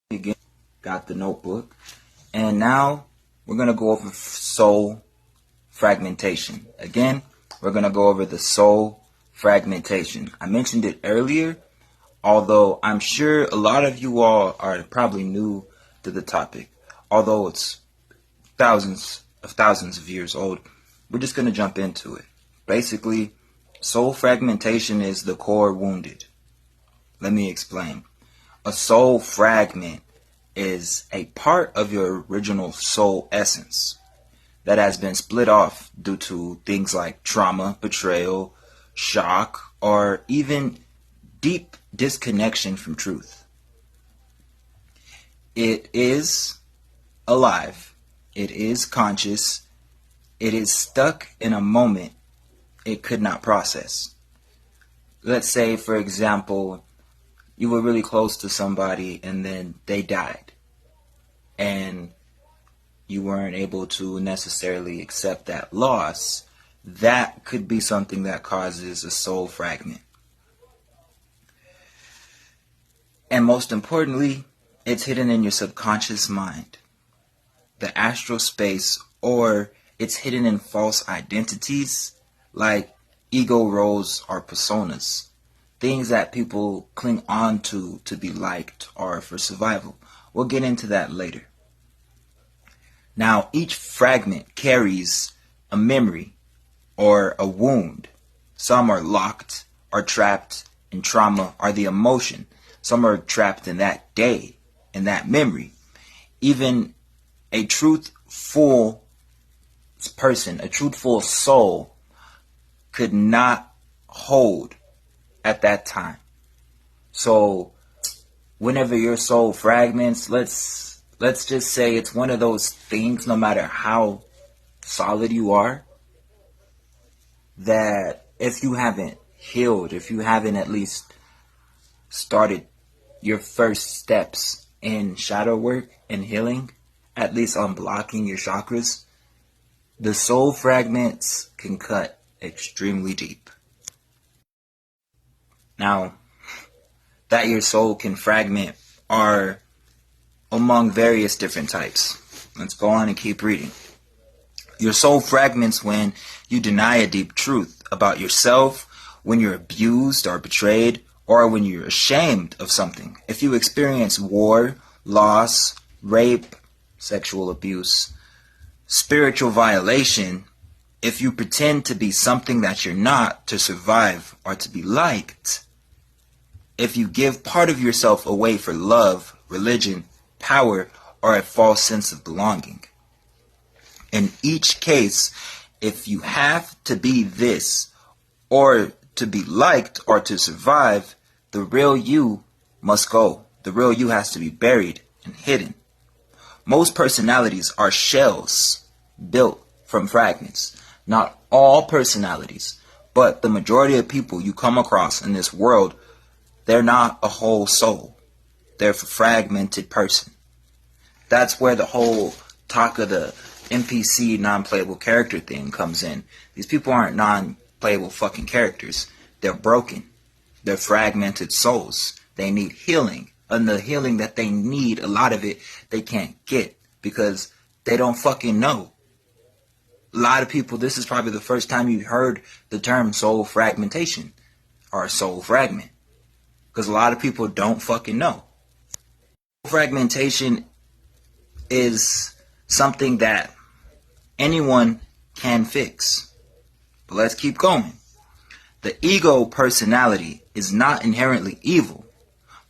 Again, got the notebook, and now we're going to go over soul fragmentation. Again, we're going to go over the soul fragmentation. I mentioned it earlier, although I'm sure a lot of you all are probably new to the topic. Although it's thousands of years old, we're just going to jump into it. Basically, soul fragmentation is the core wounded. Let me explain. A soul fragment is a part of your original soul essence that has been split off due to things like trauma, betrayal, shock, or even deep disconnection from truth. It is alive. It is conscious. It is stuck in a moment it could not process. Let's say, for example, you were really close to somebody and then they died. And you weren't able to necessarily accept that loss. That could be something that causes a soul fragment. And most importantly, it's hidden in your subconscious mind, the astral space, or it's hidden in false identities like ego roles or personas, things that people cling on to be liked or for survival. We'll get into that later. Now, each fragment carries a memory or a wound. Some are locked or trapped in trauma or the emotion. Some are trapped in that day, in that memory. Even a truthful person, a truthful soul could not hold at that time. So whenever your soul fragments, let's just say it's one of those things, no matter how solid you are, that if you haven't healed, if you haven't at least started your first steps in shadow work and healing, at least unblocking your chakras, the soul fragments can cut extremely deep. Now, that your soul can fragment are among various different types. Let's go on and keep reading. Your soul fragments when you deny a deep truth about yourself, when you're abused or betrayed, or when you're ashamed of something. If you experience war, loss, rape, sexual abuse, spiritual violation, if you pretend to be something that you're not to survive or to be liked, if you give part of yourself away for love, religion, power, or a false sense of belonging. In each case, if you have to be this, or to be liked, or to survive, the real you must go. The real you has to be buried and hidden. Most personalities are shells built from fragments. Not all personalities, but the majority of people you come across in this world, they're not a whole soul. They're a fragmented person. That's where the whole talk of the NPC, non-playable character thing comes in. These people aren't non-playable fucking characters. They're broken. They're fragmented souls. They need healing. And the healing that they need, a lot of it, they can't get because they don't fucking know. A lot of people, this is probably the first time you've heard the term soul fragmentation or soul fragment. Because a lot of people don't fucking know. Fragmentation is something that anyone can fix. But let's keep going. The ego personality is not inherently evil,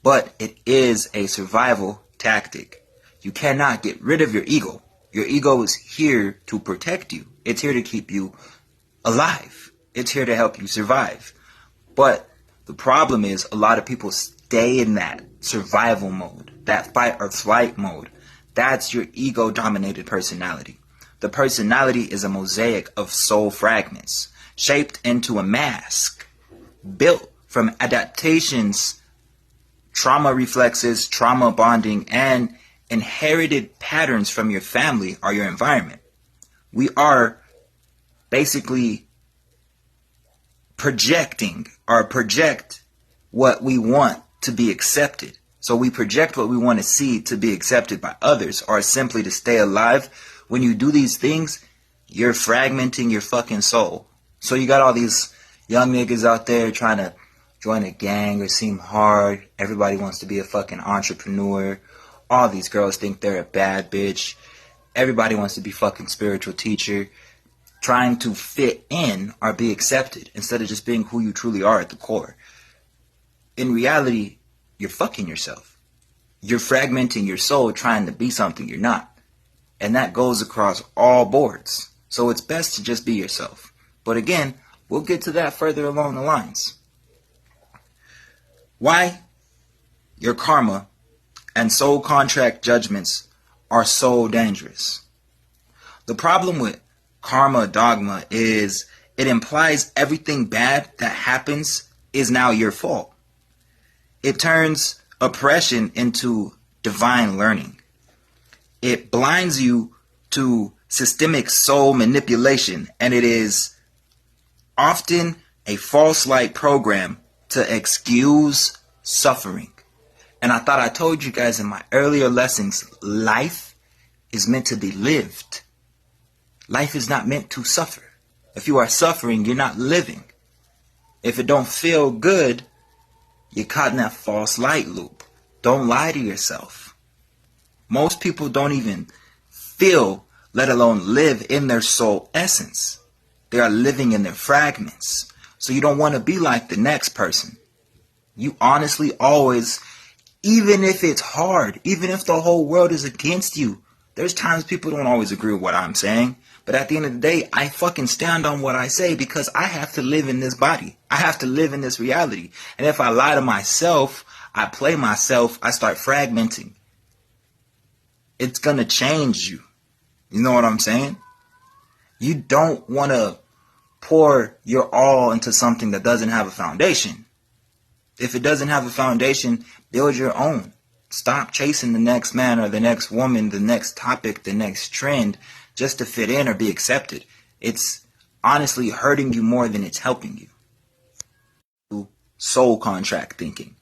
but it is a survival tactic. You cannot get rid of your ego. Your ego is here to protect you. It's here to keep you alive. It's here to help you survive. But the problem is a lot of people stay in that survival mode, that fight or flight mode. That's your ego-dominated personality. The personality is a mosaic of soul fragments, shaped into a mask, built from adaptations, trauma reflexes, trauma bonding, and inherited patterns from your family or your environment. We are basically project what we want to be accepted. So we project what we want to see to be accepted by others or simply to stay alive. When you do these things, you're fragmenting your fucking soul. So you got all these young niggas out there trying to join a gang or seem hard. Everybody wants to be a fucking entrepreneur. All these girls think they're a bad bitch. Everybody wants to be fucking spiritual teacher. Trying to fit in or be accepted instead of just being who you truly are at the core. In reality, you're fucking yourself. You're fragmenting your soul trying to be something you're not. And that goes across all boards. So it's best to just be yourself. But again, we'll get to that further along the lines. Why your karma and soul contract judgments are so dangerous. The problem with karma dogma is it implies everything bad that happens is now your fault. It turns oppression into divine learning. It blinds you to systemic soul manipulation, and it is often a false light program to excuse suffering. And I thought I told you guys in my earlier lessons, life is meant to be lived. Life is not meant to suffer. If you are suffering, you're not living. If it don't feel good, you're caught in that false light loop. Don't lie to yourself. Most people don't even feel, let alone live in their soul essence. They are living in their fragments. So you don't want to be like the next person. You honestly always, even if it's hard, even if the whole world is against you, there's times people don't always agree with what I'm saying. But at the end of the day, I fucking stand on what I say because I have to live in this body. I have to live in this reality. And if I lie to myself, I play myself, I start fragmenting. It's going to change you. You know what I'm saying? You don't want to pour your all into something that doesn't have a foundation. If it doesn't have a foundation, build your own. Stop chasing the next man or the next woman, the next topic, the next trend, just to fit in or be accepted. It's honestly hurting you more than it's helping you. Soul contract thinking.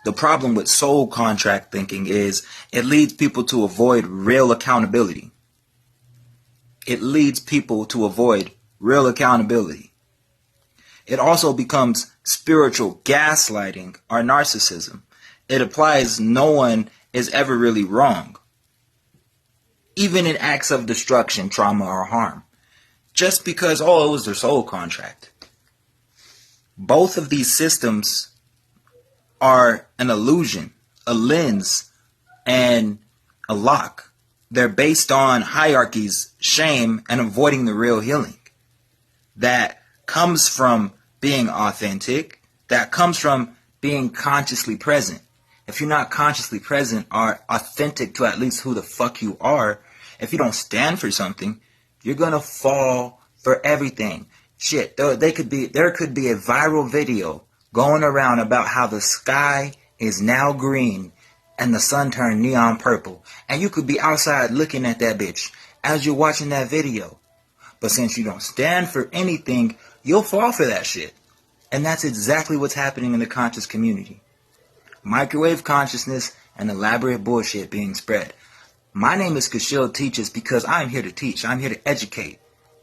The problem with soul contract thinking is it leads people to avoid real accountability. It leads people to avoid real accountability. It also becomes spiritual gaslighting or narcissism. It applies no one is ever really wrong. Even in acts of destruction, trauma, or harm. Just because, it was their soul contract. Both of these systems are an illusion, a lens, and a lock. They're based on hierarchies, shame, and avoiding the real healing. That comes from being authentic. That comes from being consciously present. If you're not consciously present or authentic to at least who the fuck you are, if you don't stand for something, you're going to fall for everything. Shit, there could be a viral video going around about how the sky is now green and the sun turned neon purple. And you could be outside looking at that bitch as you're watching that video. But since you don't stand for anything, you'll fall for that shit. And that's exactly what's happening in the conscious community. Microwave consciousness and elaborate bullshit being spread. My name is Kashil Teaches because I'm here to teach. I'm here to educate.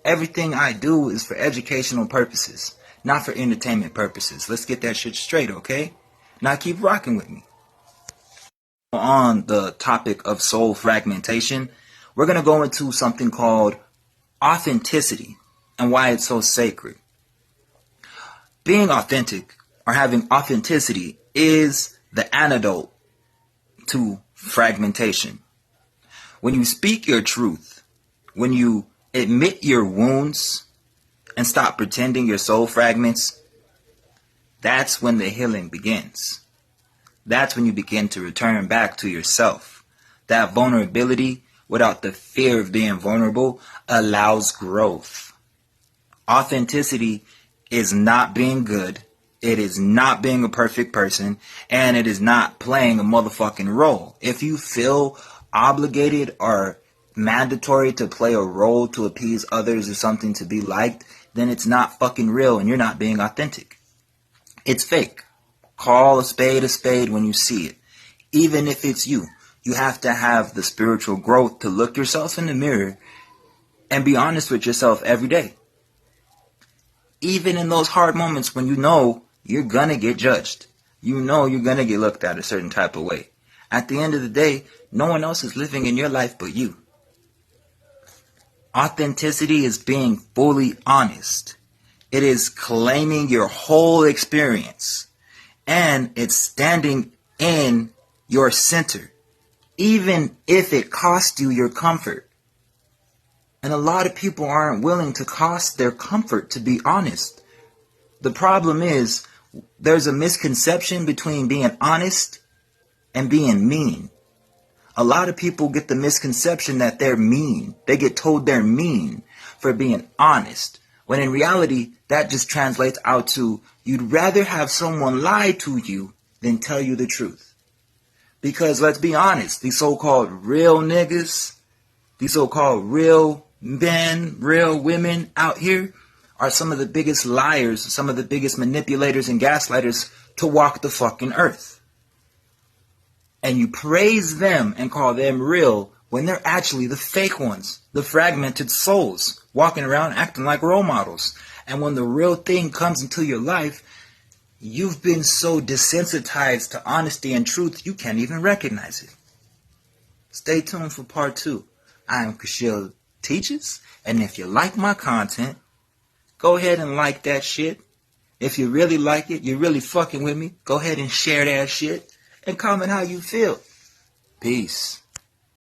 Everything I do is for educational purposes, not for entertainment purposes. Let's get that shit straight, okay? Now keep rocking with me. On the topic of soul fragmentation, we're going to go into something called authenticity and why it's so sacred. Being authentic or having authenticity is the antidote to fragmentation. When you speak your truth, when you admit your wounds and stop pretending your soul fragments, that's when the healing begins. That's when you begin to return back to yourself. That vulnerability, without the fear of being vulnerable, allows growth. Authenticity is not being good. It is not being a perfect person, and it is not playing a motherfucking role. If you feel obligated or mandatory to play a role to appease others or something to be liked, then it's not fucking real and you're not being authentic. It's fake. Call a spade when you see it. Even if it's you. You have to have the spiritual growth to look yourself in the mirror and be honest with yourself every day. Even in those hard moments when you know you're gonna get judged. You know you're gonna get looked at a certain type of way. At the end of the day, no one else is living in your life but you. Authenticity is being fully honest. It is claiming your whole experience. And it's standing in your center. Even if it costs you your comfort. And a lot of people aren't willing to cost their comfort to be honest. The problem is, there's a misconception between being honest and being mean. A lot of people get the misconception that they're mean. They get told they're mean for being honest. When in reality, that just translates out to, you'd rather have someone lie to you than tell you the truth. Because let's be honest, these so-called real niggas, these so-called real men, real women out here are some of the biggest liars, some of the biggest manipulators and gaslighters to walk the fucking earth. And you praise them and call them real when they're actually the fake ones, the fragmented souls, walking around acting like role models. And when the real thing comes into your life, you've been so desensitized to honesty and truth, you can't even recognize it. Stay tuned for part 2. I am Kashil Teaches, and if you like my content, go ahead and like that shit. If you really like it, you're really fucking with me, go ahead and share that shit, and comment how you feel. Peace.